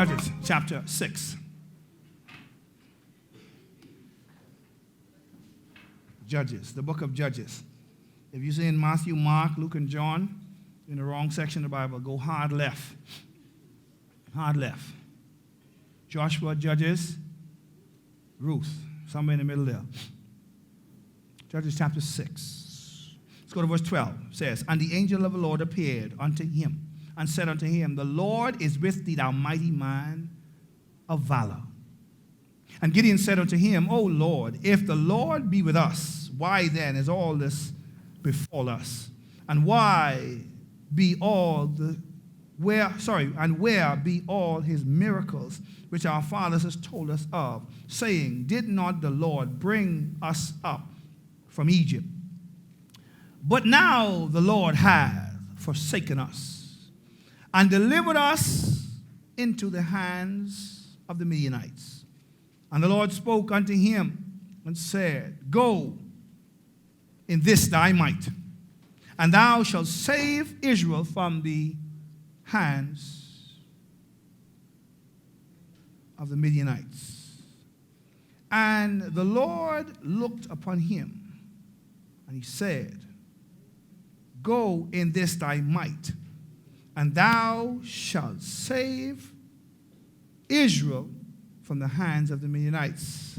Judges chapter 6. Judges, the book of Judges. If you say in Matthew, Mark, Luke, and John, in the wrong section of the Bible, go hard left. Hard left. Joshua, Judges, Ruth, somewhere in the middle there. Judges chapter 6. Let's go to verse 12. It says, And the angel of the Lord appeared unto him, and said unto him, The Lord is with thee, thou mighty man of valor. And Gideon said unto him, O Lord, if the Lord be with us, why then is all this befall us? And where be all his miracles which our fathers has told us of, saying, Did not the Lord bring us up from Egypt? But now the Lord hath forsaken us, and delivered us into the hands of the Midianites. And the Lord spoke unto him and said, Go in this thy might, and thou shalt save Israel from the hands of the Midianites. And the Lord looked upon him, and he said, Go in this thy might, and thou shalt save Israel from the hands of the Midianites.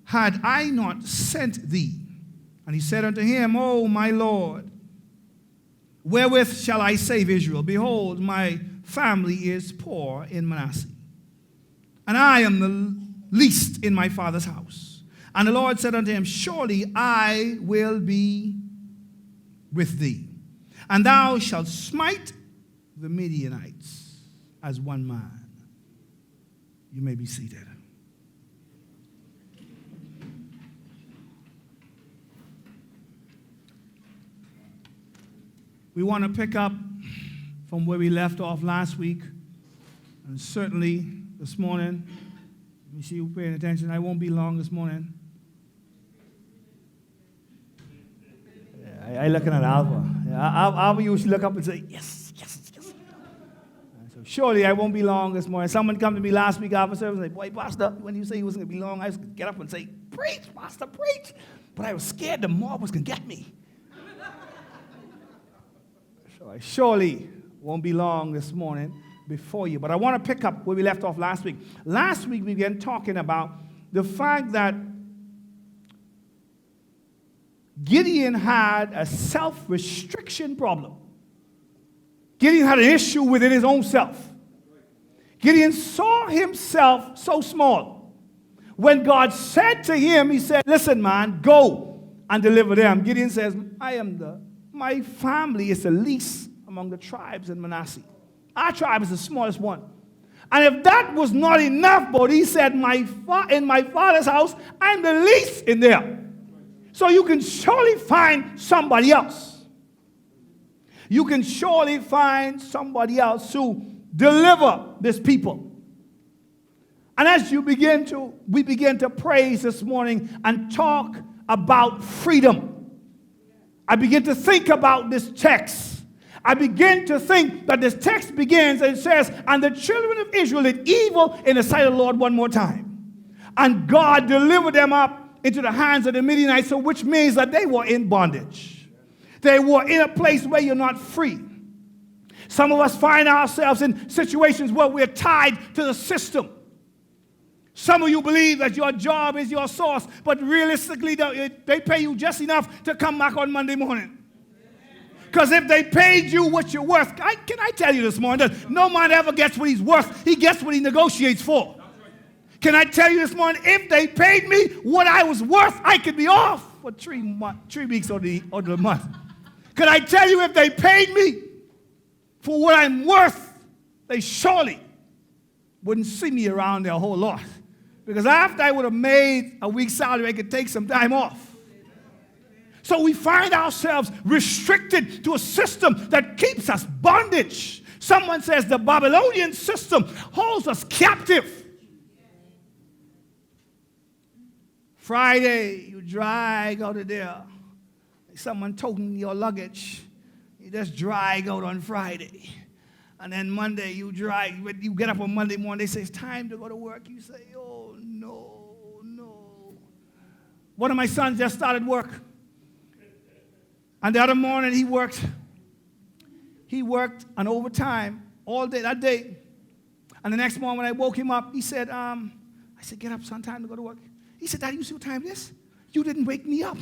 Had I not sent thee? And he said unto him, O my Lord, wherewith shall I save Israel? Behold, my family is poor in Manasseh, and I am the least in my father's house. And the Lord said unto him, Surely I will be with thee, and thou shalt smite the Midianites as one man. You may be seated. We want to pick up from where we left off last week, and certainly this morning. Let me see you paying attention. I won't be long this morning. I looking at Alva. Alva usually look up and say, yes, yes, yes. So surely I won't be long this morning. Someone come to me last week after service and say, boy, Pastor, when you say you wasn't going to be long, I was going to get up and say, preach, Pastor, preach. But I was scared the mob was going to get me. So I surely won't be long this morning before you. But I want to pick up where we left off last week. Last week we began talking about the fact that Gideon had a self-restriction problem. Gideon had an issue within his own self. Gideon saw himself so small. When God said to him, he said, listen, man, go and deliver them. Gideon says, my family is the least among the tribes in Manasseh. Our tribe is the smallest one. And if that was not enough, but he said, in my father's house, I'm the least in there. So you can surely find somebody else. You can surely find somebody else to deliver this people. And as we begin to praise this morning and talk about freedom, I begin to think about this text. I begin to think that this text begins and it says, and the children of Israel did evil in the sight of the Lord one more time. And God delivered them up into the hands of the Midianites, so which means that they were in bondage. They were in a place where you're not free. Some of us find ourselves in situations where we're tied to the system. Some of you believe that your job is your source, but realistically, they pay you just enough to come back on Monday morning. Because if they paid you what you're worth, can I tell you this morning that no man ever gets what he's worth. He gets what he negotiates for. Can I tell you this morning, if they paid me what I was worth, I could be off for 3 weeks or the month. Can I tell you, if they paid me for what I'm worth, they surely wouldn't see me around there a whole lot. Because after I would have made a week's salary, I could take some time off. So we find ourselves restricted to a system that keeps us bondage. Someone says the Babylonian system holds us captive. Friday, you drag out of there. Like someone toting your luggage. You just drag out on Friday. And then Monday, you get up on Monday morning, they say, it's time to go to work. You say, oh, no. One of my sons just started work. And the other morning, he worked an overtime all day that day. And the next morning when I woke him up, he said, I said, get up, son, time to go to work. He said, Daddy, you see what time it is? You didn't wake me up.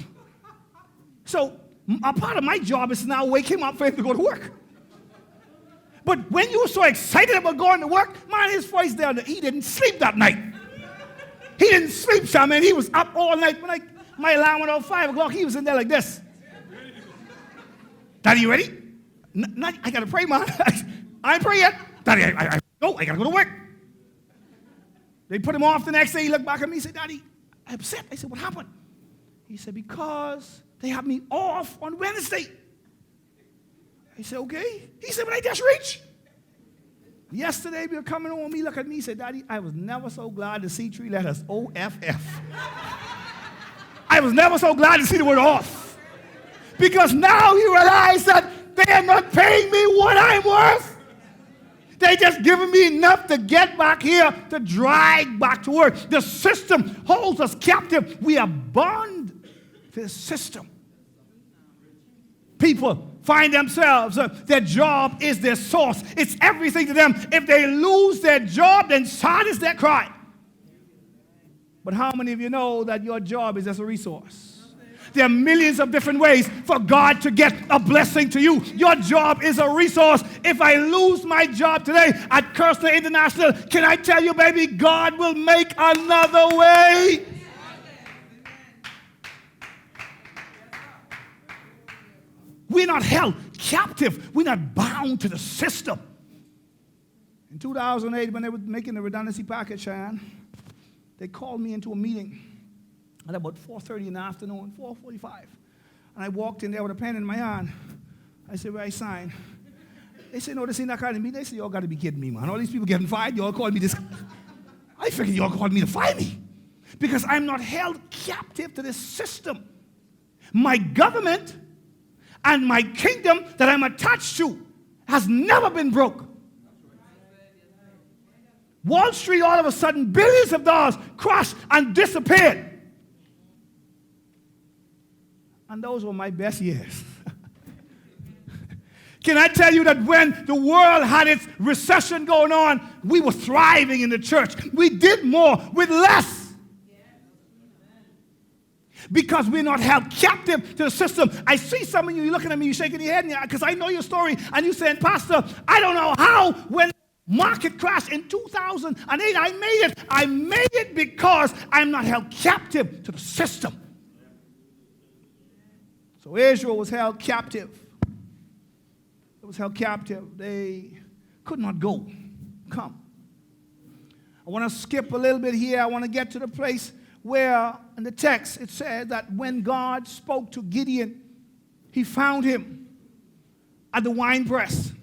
So a part of my job is now wake him up for him to go to work. But when you were so excited about going to work, man, his voice there, he didn't sleep that night. He didn't sleep, son, man. He was up all night. When my alarm went off 5 o'clock, he was in there like this. Daddy, you ready? I got to pray, man. I ain't pray yet. Daddy, I got to go to work. They put him off the next day. He looked back at me and said, Daddy, I'm upset. I said, what happened? He said, because they have me off on Wednesday. I said, okay. He said, but I just reached. Yesterday, we were coming home. He looked at me and said, Daddy, I was never so glad to see 3 letters, O-F-F. I was never so glad to see the word off. Because now he realized that they are not paying me what I'm worth. They just giving me enough to get back here, to drag back to work. The system holds us captive. We are bound to the system. People find themselves, their job is their source. It's everything to them. If they lose their job, then sad is their cry. But how many of you know that your job is just a resource? There are millions of different ways for God to get a blessing to you. Your job is a resource. If I lose my job today at Kirsten International, can I tell you, baby, God will make another way. We're not held captive. We're not bound to the system. In 2008, when they were making the redundancy package, Cheyenne, they called me into a meeting at about 4:30 in the afternoon, 4:45. And I walked in there with a pen in my hand. I said, where I sign? They said, no, this ain't that kind of meeting. They said, y'all got to be kidding me, man. All these people getting fired, y'all called me this. I figured y'all called me to fire me. Because I'm not held captive to this system. My government and my kingdom that I'm attached to has never been broke. Wall Street, all of a sudden, billions of dollars crashed and disappeared. And those were my best years. Can I tell you that when the world had its recession going on, we were thriving in the church. We did more with less. Because we're not held captive to the system. I see some of you looking at me, you're shaking your head, because I know your story, and you're saying, Pastor, I don't know how, when market crashed in 2008, I made it. I made it because I'm not held captive to the system. So Israel was held captive. It was held captive. They could not come. I want to skip a little bit here. I want to get to the place where in the text it said that when God spoke to Gideon, he found him at the wine press.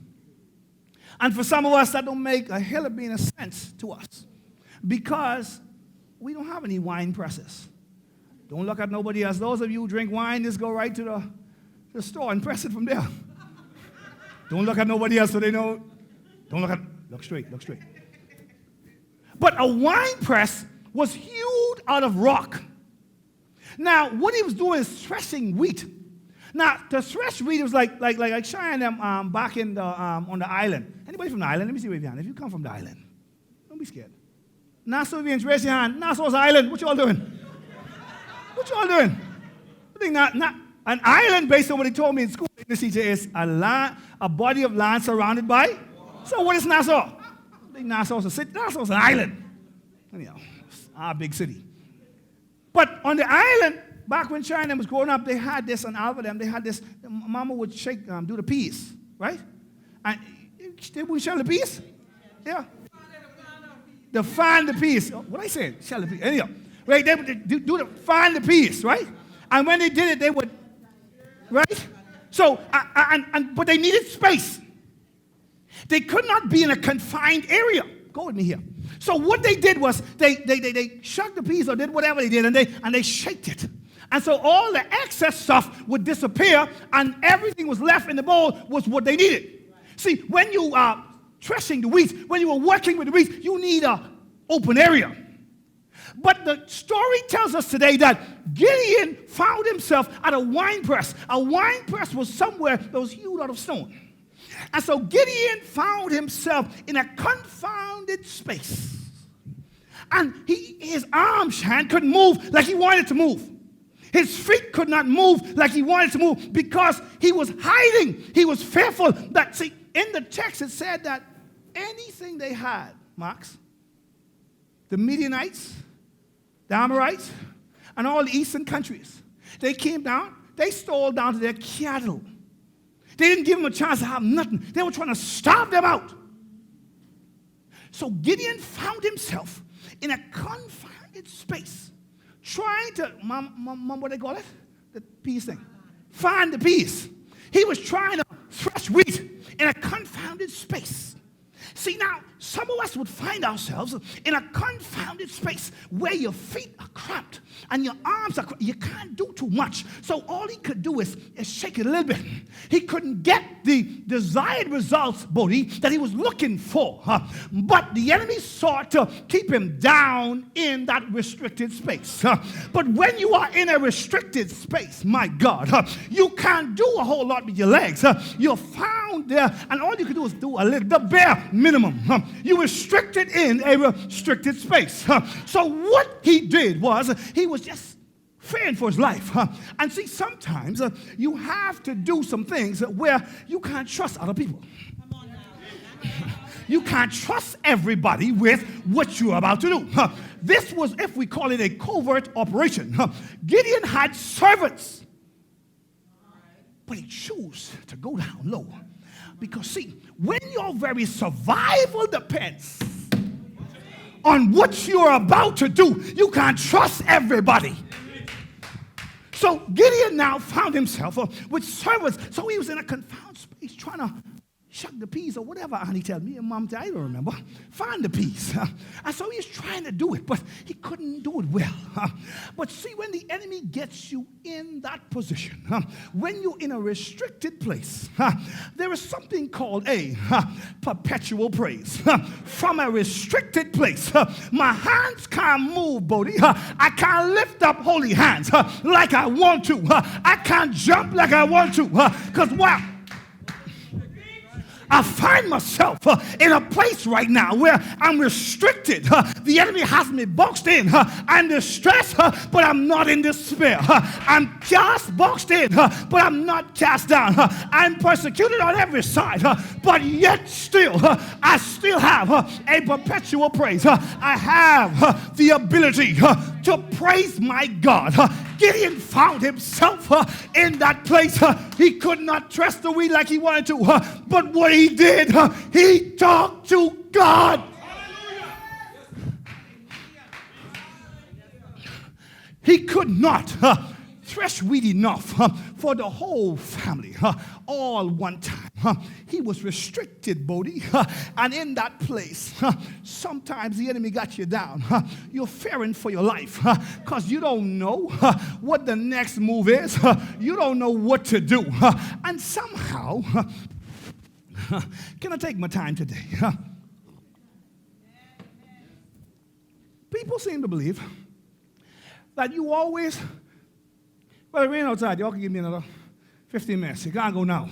And for some of us, that don't make a hell of being a sense to us because we don't have any wine presses. Don't look at nobody else. Those of you who drink wine, just go right to the store and press it from there. Don't look at nobody else so they know. Look straight. But a wine press was hewed out of rock. Now, what he was doing is threshing wheat. Now, to thresh wheat, it was like Cheyenne them back in the, on the island. Anybody from the island? Let me see wave your hand. If you come from the island, don't be scared. Nassauians, raise your hand. Nassau's island. What y'all doing? What y'all doing? I think not an island, based on what he told me in school, English teacher, is a body of land surrounded by. So what is Nassau? I think Nassau's a city. Nassau's an island. Anyhow, it's our big city. But on the island, back when China was growing up, they had this, and all of them, they had this, mama would shake, do the peas, right? And they would shell the peas? Yeah. To find the peas. What I said? Shell the peas. Anyhow, right? They would find the peas, right? And when they did it, they would, right? So, but they needed space. They could not be in a confined area. Go with me here. So what they did was they shucked the peas or did whatever they did, and they shaked it. And so all the excess stuff would disappear, and everything was left in the bowl was what they needed. See, when you threshing the weeds, when you were working with the weeds, you need an open area. But the story tells us today that Gideon found himself at a wine press. A wine press was somewhere that was hewed out of stone. And so Gideon found himself in a confounded space. And his hand couldn't move like he wanted to move. His feet could not move like he wanted to move because he was hiding. He was fearful that, see, in the text it said that anything they had, Max, the Midianites, the Amorites, and all the eastern countries, they came down, they stole down to their cattle. They didn't give them a chance to have nothing. They were trying to starve them out. So Gideon found himself in a confined space, trying to, mom, what they call it? The peace thing. Find the peace. He was trying to thresh wheat in a confounded space. See, now, some of us would find ourselves in a confounded space where your feet are cramped and your arms are cramped. You can't do too much. So all he could do is shake it a little bit. He couldn't get the desired results, Bodhi, that he was looking for. But the enemy sought to keep him down in that restricted space. But when you are in a restricted space, my God, you can't do a whole lot with your legs. You're found there, and all you can do is do a little, the bare minimum. You restricted in a restricted space. So what he did was he was just fearing for his life. And see, sometimes you have to do some things where you can't trust other people. You can't trust everybody with what you're about to do. This was, if we call it a covert operation. Gideon had servants, but he chose to go down low. Because, see, when your very survival depends on what you're about to do, you can't trust everybody. So Gideon now found himself with servants. So he was in a confounded space trying to shuck the peas or whatever Auntie tell me and Mom tell, I don't remember. Find the peas. And so he's trying to do it, but he couldn't do it well. But see, when the enemy gets you in that position, when you're in a restricted place, there is something called a perpetual praise. From a restricted place, my hands can't move, Bodhi. I can't lift up holy hands like I want to. I can't jump like I want to. Because, wow, I find myself in a place right now where I'm restricted. The enemy has me boxed in. I'm distressed, but I'm not in despair. I'm just boxed in, but I'm not cast down. I'm persecuted on every side, but yet still, I still have a perpetual praise. I have the ability to praise my God. Gideon found himself in that place. He could not trust the wheat like he wanted to, but what he did, he talked to God. He could not thresh wheat enough for the whole family all one time. He was restricted, Bodhi, and in that place, sometimes the enemy got you down. You're fearing for your life because you don't know what the next move is. You don't know what to do. And somehow, can I take my time today? People seem to believe that you always, well, it rain outside. Y'all can give me another 15 minutes. You can't go now.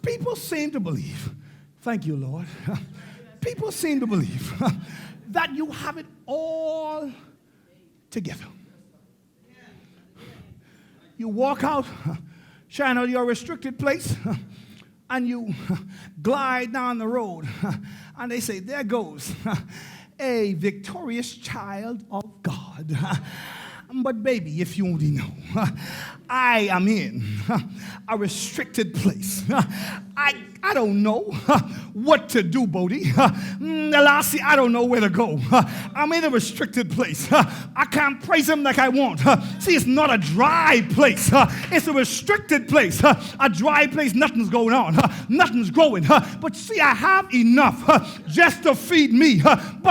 People seem to believe, thank you, Lord. People seem to believe that you have it all together. You walk out, shine out your restricted place, and you glide down the road, and they say, there goes a victorious child of God. But baby, if you only know, I am in a restricted place. I don't know what to do, Bodhi. Lassie, I don't know where to go. I'm in a restricted place. I can't praise him like I want. See, it's not a dry place. It's a restricted place. A dry place, nothing's going on. Nothing's growing. But see, I have enough just to feed me. But